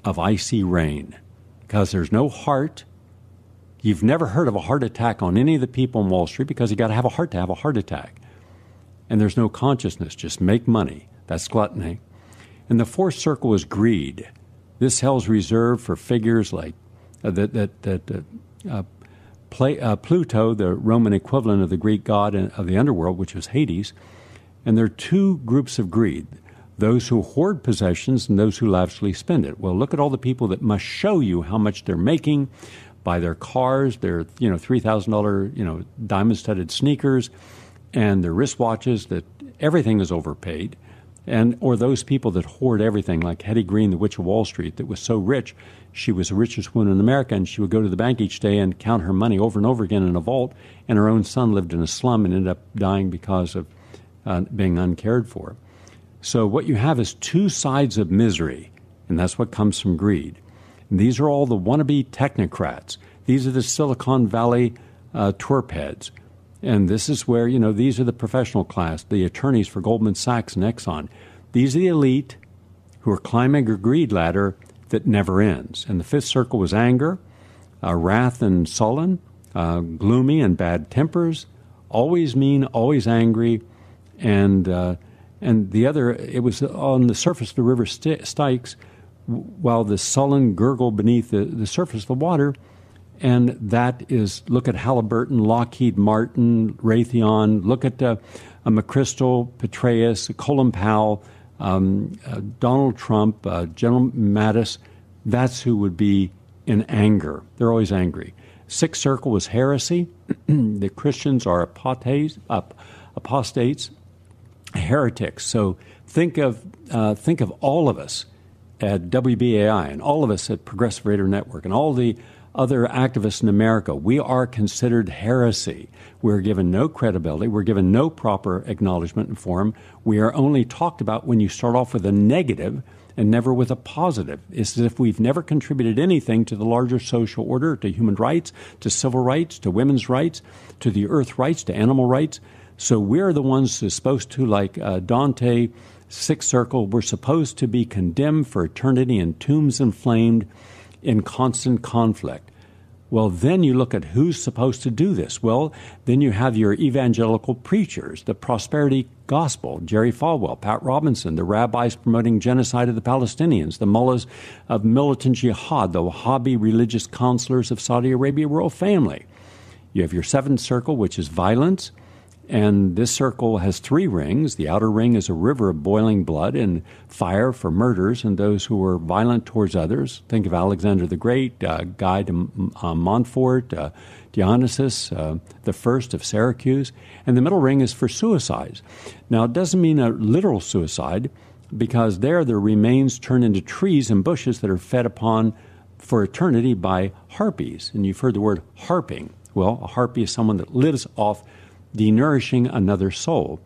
of icy rain because there's no heart. You've never heard of a heart attack on any of the people on Wall Street because you got to have a heart to have a heart attack. And there's no consciousness, just make money. That's gluttony. And the fourth circle is greed. This hell's reserved for figures like Pluto, the Roman equivalent of the Greek god of the underworld, which was Hades. And there are two groups of greed, those who hoard possessions and those who lavishly spend it. Well, look at all the people that must show you how much they're making by their cars, their $3,000 diamond-studded sneakers, and their wristwatches, that everything is overpaid. Or those people that hoard everything, like Hetty Green, the Witch of Wall Street, that was so rich, she was the richest woman in America, and she would go to the bank each day and count her money over and over again in a vault, and her own son lived in a slum and ended up dying because of being uncared for. So what you have is two sides of misery, and that's what comes from greed. And these are all the wannabe technocrats. These are the Silicon Valley twerp heads. And this is where, these are the professional class, the attorneys for Goldman Sachs and Exxon. These are the elite who are climbing a greed ladder that never ends. And the fifth circle was anger, wrath and sullen, gloomy and bad tempers, always mean, always angry. And the other, it was on the surface of the river Styx, while the sullen gurgle beneath the surface of the water. And that is, look at Halliburton, Lockheed Martin, Raytheon, look at McChrystal, Petraeus, Colin Powell, Donald Trump, General Mattis. That's who would be in anger. They're always angry. Sixth circle was heresy. The Christians are apostates, heretics. So think of all of us at WBAI and all of us at Progressive Radio Network and all the other activists in America. We are considered heresy. We're given no credibility. We're given no proper acknowledgement and forum. We are only talked about when you start off with a negative and never with a positive. It's as if we've never contributed anything to the larger social order, to human rights, to civil rights, to women's rights, to the earth rights, to animal rights. So we're the ones who are supposed to, like Dante, Sixth Circle, we're supposed to be condemned for eternity in tombs inflamed in constant conflict. Well, then you look at who's supposed to do this. Well, then you have your evangelical preachers, the prosperity gospel, Jerry Falwell, Pat Robinson, the rabbis promoting genocide of the Palestinians, the mullahs of militant jihad, the Wahhabi religious counselors of Saudi Arabia royal family. You have your seventh circle, which is violence. And this circle has 3 rings. The outer ring is a river of boiling blood and fire for murders and those who were violent towards others. Think of Alexander the Great, Guy de Montfort, Dionysius, the first of Syracuse. And the middle ring is for suicides. Now, it doesn't mean a literal suicide, because there the remains turn into trees and bushes that are fed upon for eternity by harpies. And you've heard the word harping. Well, a harpy is someone that lives off denourishing another soul.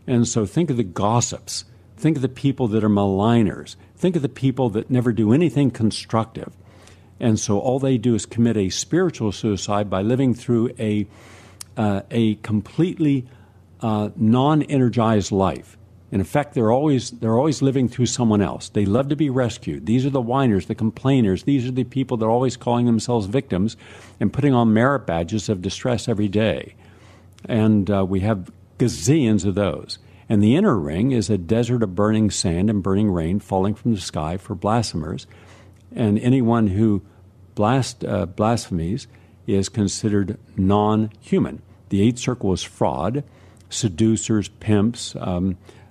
And so think of the gossips. Think of the people that are maligners. Think of the people that never do anything constructive. And so all they do is commit a spiritual suicide by living through a completely non-energized life. In effect, they're always living through someone else. They love to be rescued. These are the whiners, the complainers. These are the people that are always calling themselves victims and putting on merit badges of distress every day. And we have gazillions of those. And the inner ring is a desert of burning sand and burning rain falling from the sky for blasphemers. And anyone who blasphemies is considered non-human. The eighth circle is fraud, seducers, pimps,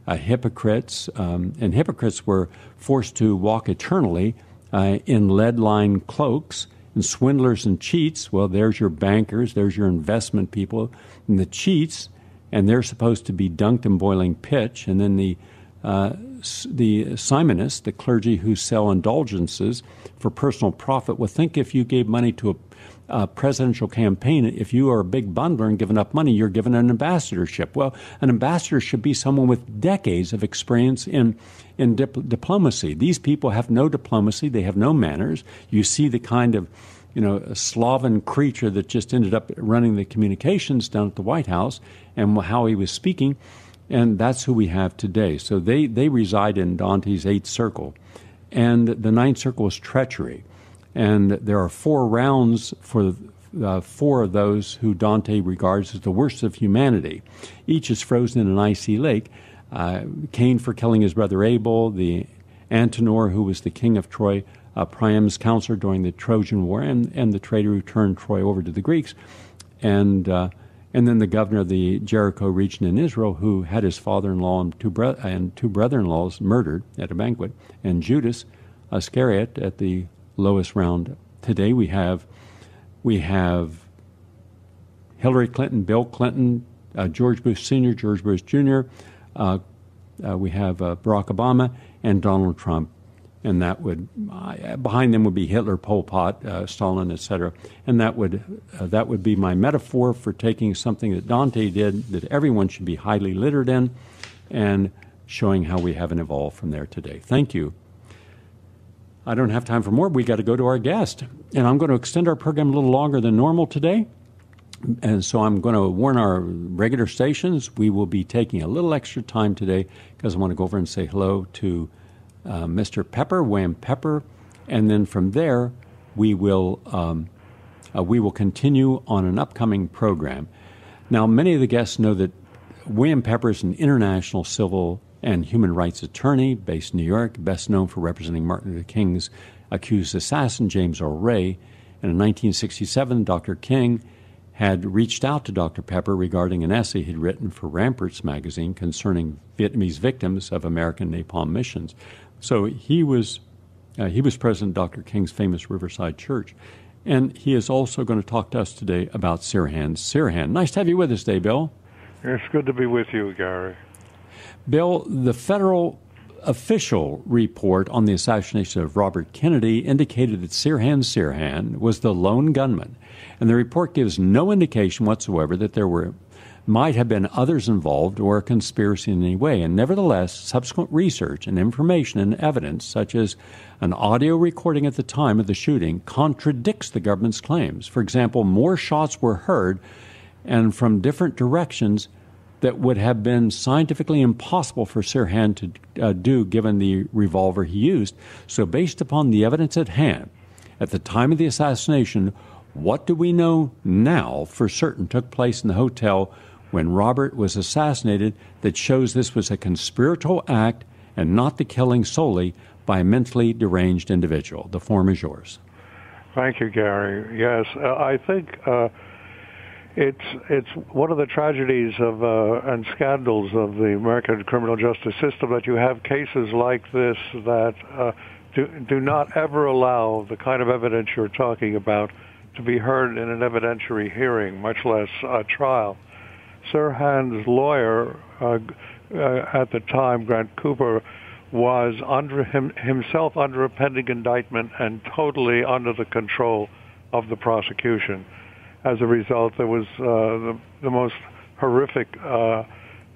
hypocrites. And hypocrites were forced to walk eternally in lead-lined cloaks. And swindlers and cheats, well, there's your bankers, there's your investment people. And the cheats, and they're supposed to be dunked in boiling pitch. And then the simonists, the clergy who sell indulgences for personal profit. Well, think if you gave money to a presidential campaign, if you are a big bundler and giving up money, you're given an ambassadorship. Well, an ambassador should be someone with decades of experience in diplomacy. These people have no diplomacy. They have no manners. You see the kind of, a sloven creature that just ended up running the communications down at the White House and how he was speaking. And that's who we have today. So they reside in Dante's eighth circle. And the ninth circle is treachery. And there are 4 rounds for 4 of those who Dante regards as the worst of humanity. Each is frozen in an icy lake. Cain for killing his brother Abel, the Antenor, who was the king of Troy, Priam's counselor during the Trojan War, and the traitor who turned Troy over to the Greeks, and then the governor of the Jericho region in Israel, who had his father-in-law and two brother-in-laws murdered at a banquet, and Judas Iscariot at the lowest round. Today we have Hillary Clinton, Bill Clinton, George Bush Sr., George Bush Jr., we have Barack Obama and Donald Trump. And that would, behind them would be Hitler, Pol Pot, Stalin, etc. And that would be my metaphor for taking something that Dante did that everyone should be highly literate in and showing how we haven't evolved from there today. Thank you. I don't have time for more. We got to go to our guest. And I'm going to extend our program a little longer than normal today. And so I'm going to warn our regular stations. We will be taking a little extra time today because I want to go over and say hello to Mr. Pepper, William Pepper, and then from there we will continue on an upcoming program. Now, many of the guests know that William Pepper is an international civil and human rights attorney based in New York, best known for representing Martin Luther King's accused assassin, James Earl Ray. And in 1967, Dr. King had reached out to Dr. Pepper regarding an essay he'd written for Ramparts magazine concerning Vietnamese victims of American napalm missions. So he was president of Dr. King's famous Riverside Church. And he is also going to talk to us today about Sirhan Sirhan. Nice to have you with us today, Bill. It's good to be with you, Gary. Bill, the federal official report on the assassination of Robert Kennedy indicated that Sirhan Sirhan was the lone gunman. And the report gives no indication whatsoever that there might have been others involved or a conspiracy in any way. And nevertheless, subsequent research and information and evidence, such as an audio recording at the time of the shooting, contradicts the government's claims. For example, more shots were heard and from different directions that would have been scientifically impossible for Sirhan to do given the revolver he used. So based upon the evidence at hand, at the time of the assassination, What do we know now for certain took place in the hotel when Robert was assassinated that shows this was a conspiratorial act and not the killing solely by a mentally deranged individual? The form is yours. Thank you, Gary. Yes, I think it's one of the tragedies of and scandals of the American criminal justice system that you have cases like this that do not ever allow the kind of evidence you're talking about to be heard in an evidentiary hearing, much less a trial. Sirhan's lawyer at the time, Grant Cooper, was himself under a pending indictment and totally under the control of the prosecution. As a result, there was the most horrific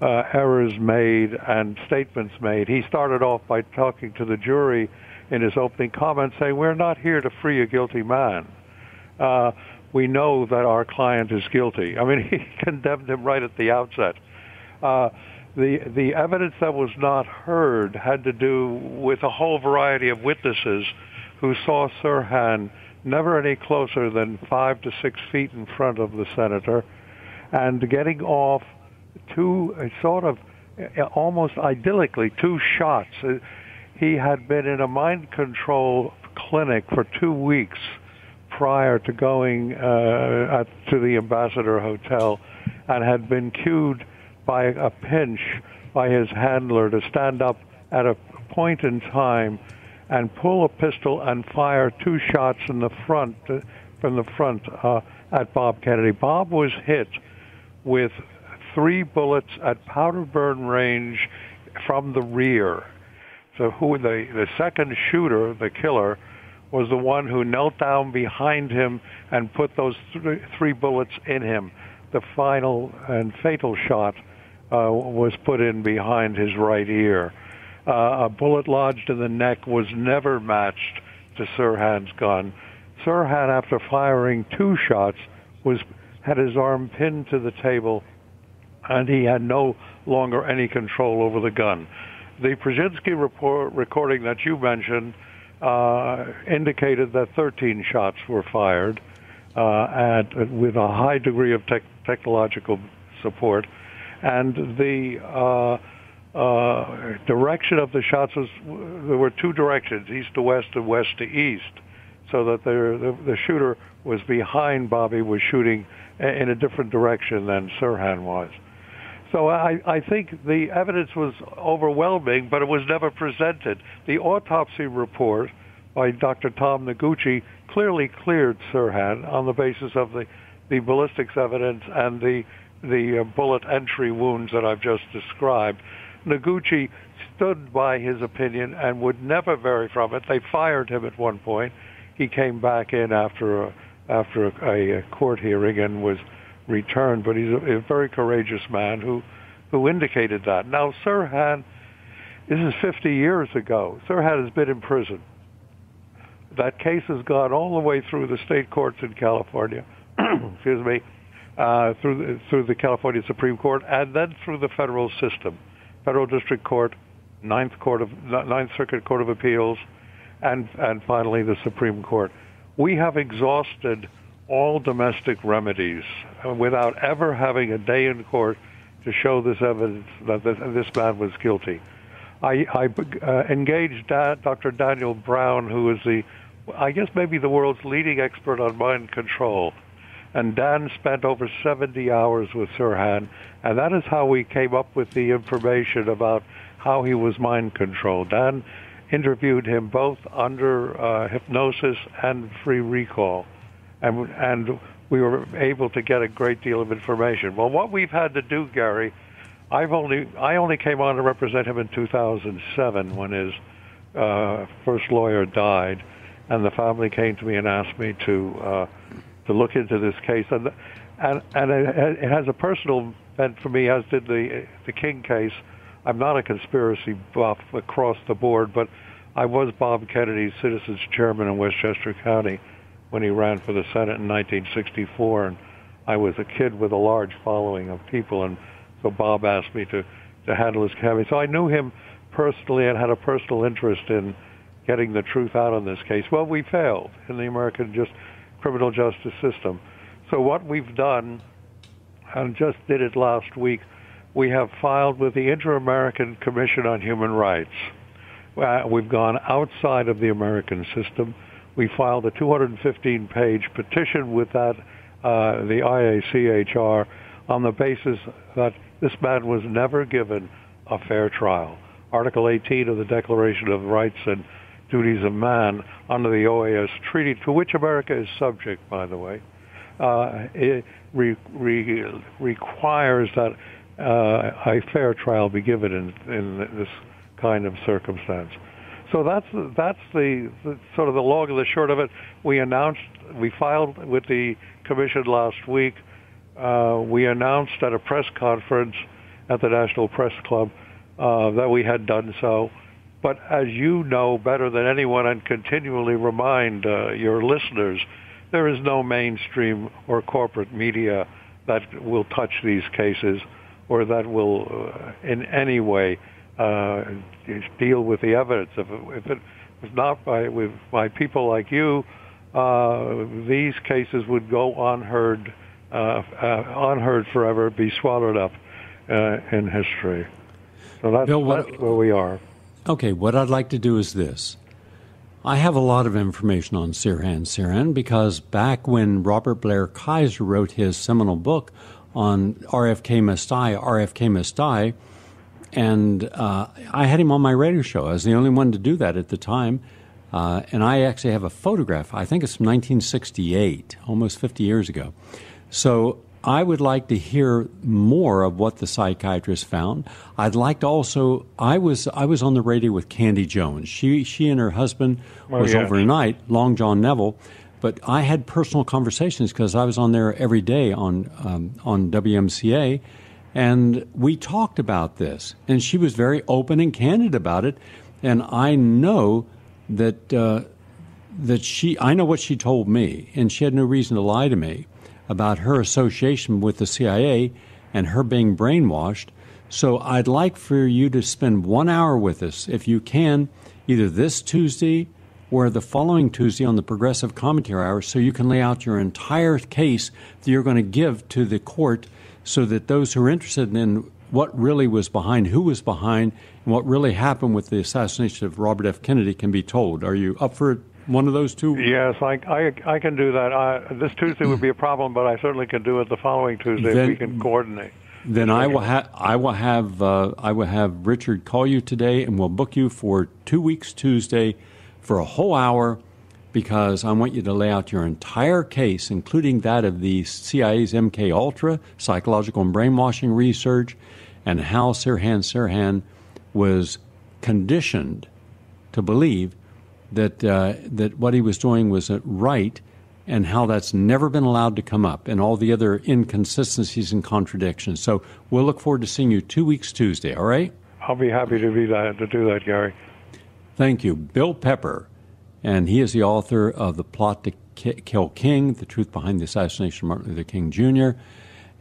errors made and statements made. He started off by talking to the jury in his opening comments saying, "We're not here to free a guilty man. We know that our client is guilty." I mean, he condemned him right at the outset. The evidence that was not heard had to do with a whole variety of witnesses who saw Sirhan never any closer than 5 to 6 feet in front of the senator, and getting off two sort of almost idyllically 2 shots. He had been in a mind control clinic for 2 weeks prior to going to the Ambassador Hotel, and had been cued by a pinch by his handler to stand up at a point in time and pull a pistol and fire 2 shots from the front at Bob Kennedy. Bob was hit with 3 bullets at powder burn range from the rear. So the second shooter, the killer, was the one who knelt down behind him and put those 3 bullets in him. The final and fatal shot was put in behind his right ear. A bullet lodged in the neck was never matched to Sirhan's gun. Sirhan, after firing 2 shots, had his arm pinned to the table, and he had no longer any control over the gun. The Brzezinski recording that you mentioned indicated that 13 shots were fired with a high degree of technological support, and the direction of the shots there were 2 directions, east to west and west to east, so that the shooter was behind Bobby, was shooting in a different direction than Sirhan was. So I think the evidence was overwhelming, but it was never presented. The autopsy report by Dr. Tom Noguchi clearly cleared Sirhan on the basis of the ballistics evidence and the bullet entry wounds that I've just described. Noguchi stood by his opinion and would never vary from it. They fired him at one point. He came back in after a court hearing and was returned, but he's a very courageous man who indicated that. Now, Sirhan, this is 50 years ago. Sirhan has been in prison. That case has gone all the way through the state courts in California, excuse me, through the California Supreme Court, and then through the federal system, Federal District Court, Ninth Circuit Court of Appeals, and finally the Supreme Court. We have exhausted all domestic remedies without ever having a day in court to show this evidence that this man was guilty. I engaged Dr. Daniel Brown, who is I guess maybe the world's leading expert on mind control. And Dan spent over 70 hours with Sirhan, and that is how we came up with the information about how he was mind controlled. Dan interviewed him both under hypnosis and free recall, and we were able to get a great deal of information. Well, what we've had to do, Gary, I only came on to represent him in 2007 when his first lawyer died, and the family came to me and asked me to look into this case, and it has a personal bent for me, as did the King case. I'm not a conspiracy buff across the board, but I was Bob Kennedy's citizens chairman in Westchester County when he ran for the Senate in 1964, and I was a kid with a large following of people, and so Bob asked me to handle his campaign. So I knew him personally and had a personal interest in getting the truth out on this case. Well, we failed in the American criminal justice system. So what we've done, and just did it last week, we have filed with the Inter-American Commission on Human Rights. We've gone outside of the American system. We filed a 215-page petition with that, the IACHR, on the basis that this man was never given a fair trial. Article 18 of the Declaration of Rights and Duties of Man under the OAS Treaty, to which America is subject, by the way, it requires that a fair trial be given in this kind of circumstance. So that's the sort of the long and the short of it. We filed with the commission last week. We announced at a press conference at the National Press Club that we had done so. But as you know better than anyone, and continually remind your listeners, there is no mainstream or corporate media that will touch these cases or that will in any way deal with the evidence. If it was not by people like you, these cases would go unheard forever, be swallowed up in history. So that's where we are. Okay, what I'd like to do is this. I have a lot of information on Sirhan Sirhan because back when Robert Blair Kaiser wrote his seminal book on RFK Must Die, and I had him on my radio show. I was the only one to do that at the time, and I actually have a photograph. I think it's from 1968, almost 50 years ago. So I would like to hear more of what the psychiatrist found. I'd like to also. I was on the radio with Candy Jones. She and her husband was overnight, Long John Neville. But I had personal conversations because I was on there every day on WMCA, and we talked about this. And she was very open and candid about it. And I know that I know what she told me, and she had no reason to lie to me about her association with the CIA and her being brainwashed. So I'd like for you to spend 1 hour with us, if you can, either this Tuesday or the following Tuesday on the Progressive Commentary Hour, so you can lay out your entire case that you're going to give to the court so that those who are interested in what really was behind, who was behind, and what really happened with the assassination of Robert F. Kennedy can be told. Are you up for it? One of those two? Yes, I can do that. This Tuesday would be a problem, but I certainly can do it the following Tuesday if we can coordinate. Then I will have Richard call you today, and we'll book you for 2 weeks Tuesday for a whole hour, because I want you to lay out your entire case, including that of the CIA's MK Ultra, psychological and brainwashing research, and how Sirhan Sirhan was conditioned to believe that what he was doing was right, and how that's never been allowed to come up, and all the other inconsistencies and contradictions. So we'll look forward to seeing you 2 weeks Tuesday, all right? I'll be happy to do that, Gary. Thank you. Bill Pepper, and he is the author of The Plot to Kill King, The Truth Behind the Assassination of Martin Luther King Jr.,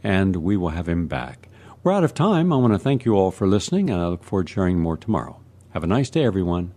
and we will have him back. We're out of time. I want to thank you all for listening, and I look forward to sharing more tomorrow. Have a nice day, everyone.